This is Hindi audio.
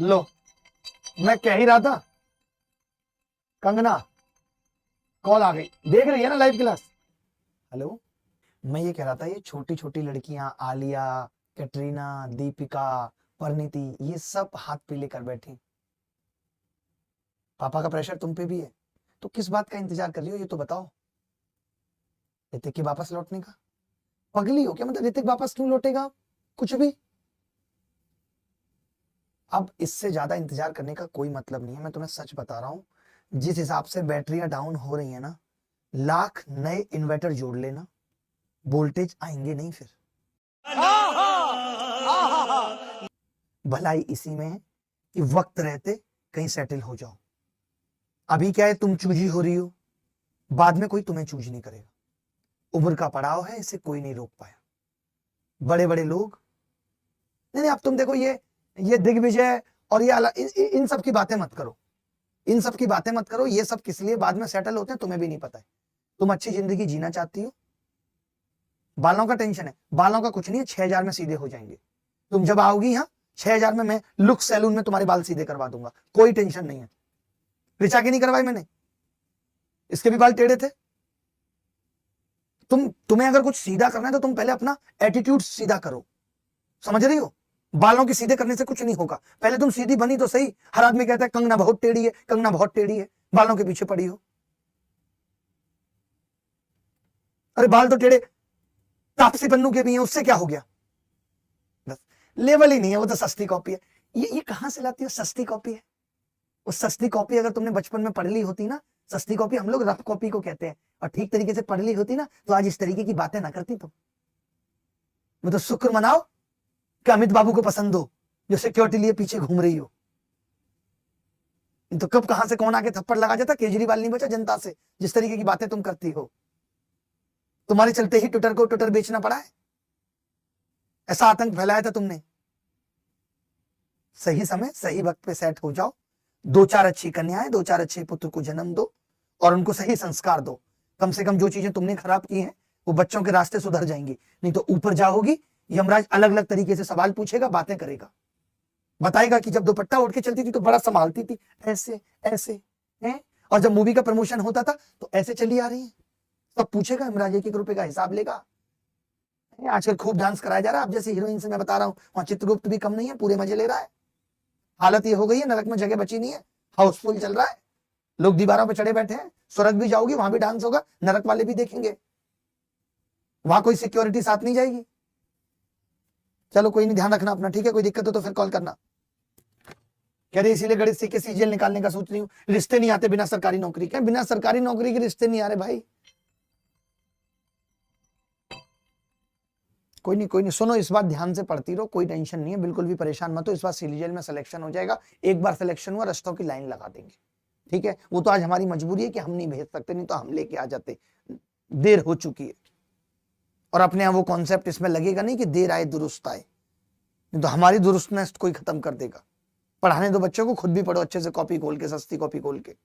लो, मैं कह ही रहा था। कंगना कॉल आ गई, देख रही है ना लाइव क्लास। हेलो, मैं ये कह रहा था, ये छोटी छोटी लड़कियां आलिया, कैटरीना, दीपिका, परिणीति, ये सब हाथ पीले कर बैठी। पापा का प्रेशर तुम पे भी है, तो किस बात का इंतजार कर रही हो ये तो बताओ। ऋतिक के वापस लौटने का? पगली हो क्या? मतलब ऋतिक वापस क्यों लौटेगा? कुछ भी। अब इससे ज्यादा इंतजार करने का कोई मतलब नहीं है, मैं तुम्हें सच बता रहा हूं। जिस हिसाब से बैटरियां डाउन हो रही है ना, लाख नए इन्वर्टर जोड़ लेना, वोल्टेज आएंगे नहीं फिर। भलाई इसी में है कि वक्त रहते कहीं सेटल हो जाओ। अभी क्या है, तुम चूजी हो रही हो, बाद में कोई तुम्हें चूज नहीं करेगा। उम्र का पड़ाव है, इसे कोई नहीं रोक पाया। बड़े बड़े लोग, नहीं अब तुम देखो, ये दिग्विजय और ये इन सब की बातें मत करो, इन सब की बातें मत करो। ये सब किस लिए बाद में सेटल होते हैं तुम्हें भी नहीं पता है। तुम अच्छी जिंदगी जीना चाहती हो, बालों का टेंशन है, बालों का कुछ नहीं है, 6,000 में सीधे हो जाएंगे। तुम जब आओगी यहाँ 6,000 में मैं लुक सैलून में तुम्हारे बाल सीधे करवा दूंगा, कोई टेंशन नहीं है। रिचा की नहीं करवाई मैंने, इसके भी बाल टेढ़े थे। तुम्हें अगर कुछ सीधा करना है तो तुम पहले अपना एटीट्यूड सीधा करो, समझ रही हो? बालों के सीधे करने से कुछ नहीं होगा, पहले तुम सीधी बनी तो सही। हर आदमी कहता है कंगना बहुत टेढ़ी है, कंगना बहुत टेढ़ी है, बालों के पीछे पड़ी हो। अरे बाल तो टेढ़े तापसी पन्नू के भी हैं, उससे क्या हो गया? बस लेवल ही नहीं है, वो तो सस्ती कॉपी है। ये कहां से लाती है? सस्ती कॉपी है। उस सस्ती कॉपी अगर तुमने बचपन में पढ़ ली होती ना, सस्ती कॉपी हम लोग रफ कॉपी को कहते हैं, और ठीक तरीके से पढ़ ली होती ना, तो आज इस तरीके की बातें ना करती तुम। मैं तो शुक्र मनाओ कि अमित बाबू को पसंद हो, जो सिक्योरिटी लिए पीछे घूम रही हो। तो कब कहां से कौन आके थप्पड़ लगा जाता, केजरीवाल नहीं बचा जनता से। जिस तरीके की बातें तुम करती हो, तुम्हारे चलते ही ट्विटर को ट्विटर बेचना पड़ा है, ऐसा आतंक फैलाया था तुमने। सही समय सही वक्त पे सेट हो जाओ, 2-4 अच्छी कन्याएं, 2-4 अच्छे पुत्र को जन्म दो और उनको सही संस्कार दो। कम से कम जो चीजें तुमने खराब की हैं वो बच्चों के रास्ते सुधर जाएंगी। नहीं तो ऊपर जाओगी, यमराज अलग अलग तरीके से सवाल पूछेगा, बातें करेगा, बताएगा कि जब दुपट्टा उठ के चलती थी तो बड़ा संभालती थी, ऐसे ऐसे हैं, और जब मूवी का प्रमोशन होता था तो ऐसे चली आ रही है। सब पूछेगा, यमराज 1-1 रुपए का हिसाब लेगा। आजकल खूब डांस कराया जा रहा है, अब जैसे हीरोइन से मैं बता रहा हूँ, वहां चित्रगुप्त भी कम नहीं है, पूरे मजे ले रहा है। हालत ये हो गई है, नरक में जगह बची नहीं है, हाउसफुल चल रहा है, लोग दीवारों पे चढ़े बैठे हैं। स्वर्ग भी जाओगी, वहां भी डांस होगा, नरक वाले भी देखेंगे, वहां कोई सिक्योरिटी साथ नहीं जाएगी। चलो कोई नहीं, ध्यान रखना अपना, ठीक है? कोई दिक्कत हो तो फिर कॉल करना। कह रही इसीलिए गणित सीख के सीजीएल निकालने का सोच रही हूँ। रिश्ते नहीं आते बिना सरकारी नौकरी के, बिना सरकारी नौकरी के रिश्ते नहीं आ रहे भाई। कोई नहीं, सुनो, इस बार ध्यान से पढ़ती रहो, कोई टेंशन नहीं है, बिल्कुल भी परेशान मत हो। इस बार सीजीएल में सिलेक्शन हो जाएगा, एक बार सिलेक्शन हुआ रस्तों की लाइन लगा देंगे, ठीक है? वो तो आज हमारी मजबूरी है कि हम नहीं भेज सकते, नहीं तो हम लेके आ जाते, देर हो चुकी है। और अपने यहाँ वो कॉन्सेप्ट इसमें लगेगा नहीं कि देर आए दुरुस्त आए, नहीं तो हमारी दुरुस्तनेस कोई खत्म कर देगा। पढ़ाने दो बच्चों को, खुद भी पढ़ो अच्छे से, कॉपी खोल के, सस्ती कॉपी खोल के।